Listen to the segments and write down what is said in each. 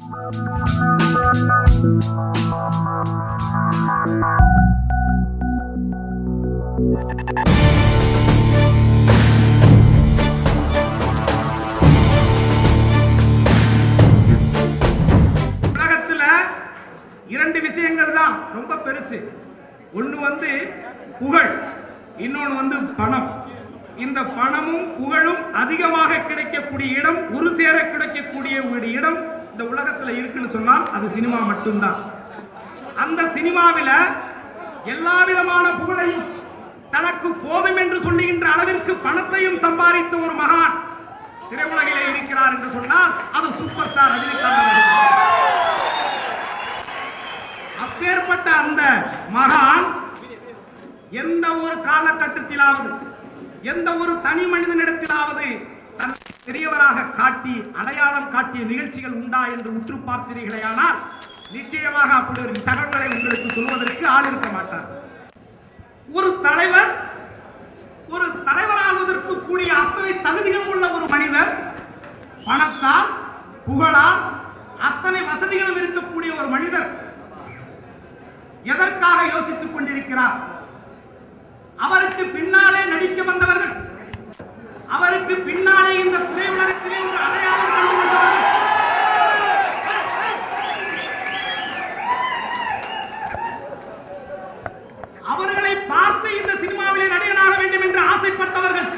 இரண்டு விஷயங்கள் தான் ரொம்ப பெருசு. ஒன்று புகழ், இன்னொன்று பணம். இந்த பணமும் புகழும் அதிகமாக கிடைக்கக்கூடிய இடம், ஒரு சேர கிடைக்கக்கூடிய ஒரு இடம் இந்த உலகத்தில் இருக்குன்னு சொன்னால் அது சினிமா மட்டும்தான். அந்த சினிமாவில் எல்லா விதமான புகழையும் தனக்கு போதும் என்று சொல்லுகின்ற அளவிற்கு பணத்தையும் சம்பாதித்த ஒரு மகான் திரையுலகிலே இருக்கிறார் என்று சொன்னால் அது சூப்பர் ஸ்டார் ரஜினிகாந்த். அப்பேற்பட்ட அந்த மகான் எந்த ஒரு காலகட்டத்திலாவது எந்த ஒரு தனி மனிதனிடத்திலாவது பெரியவராக காட்டி அடையாளம் காட்டிய நிகழ்ச்சிகள் உண்டா என்று உற்று பார்த்தீர்களேயானால் நிச்சயமாக அப்படி ஒரு தகவல்களை உங்களுக்கு சொல்வதற்கு ஆள் இருக்க மாட்டார். ஒரு தலைவராகுவதற்கு கூடிய அத்தனை தகுதிகள் உள்ள ஒரு மனிதர் பணத்தால் புகழால் அத்தனை வசதிகளும் இருக்கக்கூடிய ஒரு மனிதர் எதற்காக யோசித்துக் கொண்டிருக்கிறார்? அவருக்கு பின்னாலே நடிக்க வந்தவர்கள், அவருக்கு பின்னாலே இந்த திரையுலகத்திலே ஒரு அடையாளம் கண்டு கொண்டவர்கள், அவர்களை பார்த்து இந்த சினிமாவிலே நடிகனாக வேண்டும் என்று ஆசைப்பட்டவர்கள்,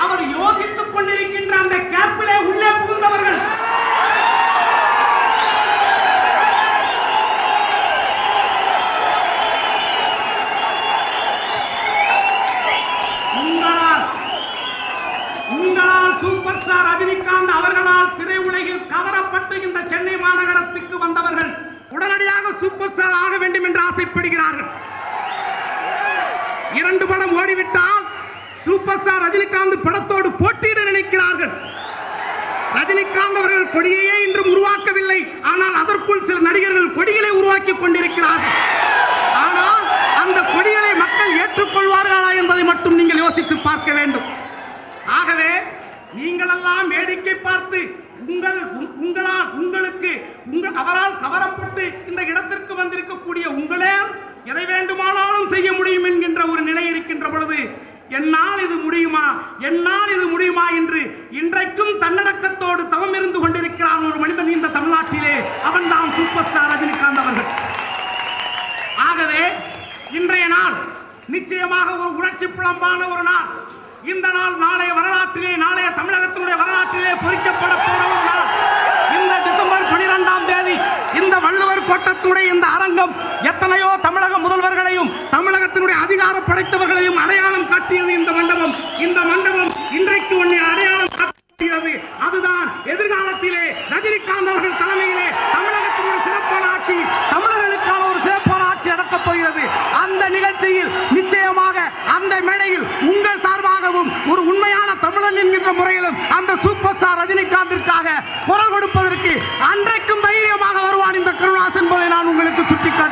அவர் யோசித்துக் கொண்டிருக்கின்ற அந்த கேப்பிலே உள்ளே புகுந்தவர்கள், சூப்பர் ஸ்டார் ரஜினிகாந்த் அவர்களால் திரையுலகில் கவரப்பட்டு இந்த சென்னை மாநகரத்துக்கு வந்தவர்கள் உடனடியாக சூப்பர் ஸ்டார் ஆக வேண்டும் என்று ஆசைப்படுகிறார்கள். 2 படம் ஓடிவிட்டால் சூப்பர் ஸ்டார் ரஜினிகாந்த் படத்தோடு போட்டியிட நினைக்கிறார்கள். ரஜினிகாந்த் அவர்கள் கொடியையே இன்றும் உருவாக்கவில்லை, ஆனால் அதற்குள் சில நடிகர்கள் கொடிகளை உருவாக்கி கொண்டிருக்கிறார்கள். ஆனால் அந்த கொடிகளை மக்கள் ஏற்றுக்கொள்வார்களா என்பதை மட்டும் நீங்கள் யோசித்து பார்க்க வேண்டும். ஆகவே நீங்கள் எல்லாம் வேடிக்கை பார்த்து அவரால் கவரப்பட்டு இந்த இடத்திற்கு வந்திருக்கக்கூடிய உங்களே எதை வேண்டுமானாலும் செய்ய முடியும் என்கின்ற ஒரு நிலை இருக்கின்ற பொழுது என்னால் இது முடியுமா என்று இன்றைக்கும் தன்னடக்கத்தோடு தவம் இருந்து கொண்டிருக்கிறான் ஒரு மனிதன் இந்த தமிழ்நாட்டிலே. அவன் தான் சூப்பர் ஸ்டார் ரஜினிகாந்த் அவர்கள். ஆகவே இன்றைய நாள் நிச்சயமாக ஒரு உணர்ச்சி புலம்பான ஒரு நாள். இந்த நாள் நாளைய வரலாற்றிலே, நாளைய தமிழகத்தினுடைய வரலாற்றிலே பொறிக்கப்பட போற ஒரு நாள். இந்த டிசம்பர் 12ஆம் தேதி இந்த வள்ளுவர் கோட்டத்துடைய இந்த அரங்கம் எத்தனையோ தமிழக முதல்வர்களையும் தமிழகத்தினுடைய அதிகாரம் படைத்தவர்களையும் அடையாளம் காட்டியது. இந்த மண்டபம் இன்றைக்கு ஒன்றை அடையாளம் காட்டுகிறது. அதுதான் எதிர்காலத்திலே ரஜினிகாந்த் அவர்கள் தலைமையிலே தமிழகத்தினுடைய சிறப்பான ஆட்சி, தமிழர்களுக்கான ஒரு சிறப்பான ஆட்சி நடக்கப் போகிறது. அந்த நிகழ்ச்சியில் நிச்சயமாக அந்த மேடையில் உங்கள் சார்பாகவும் ஒரு உண்மையான தமிழன் என்கின்ற முறையிலும் அந்த சூப்பர் ஸ்டார் ரஜினிகாந்திற்காக குரல் கொடுப்பதற்கு அன்றைக்கும் தைரியமாக வருவான் இந்த கருணாஸ் என்பதை நான் உங்களுக்கு சுட்டிக்காட்டுகிறேன்.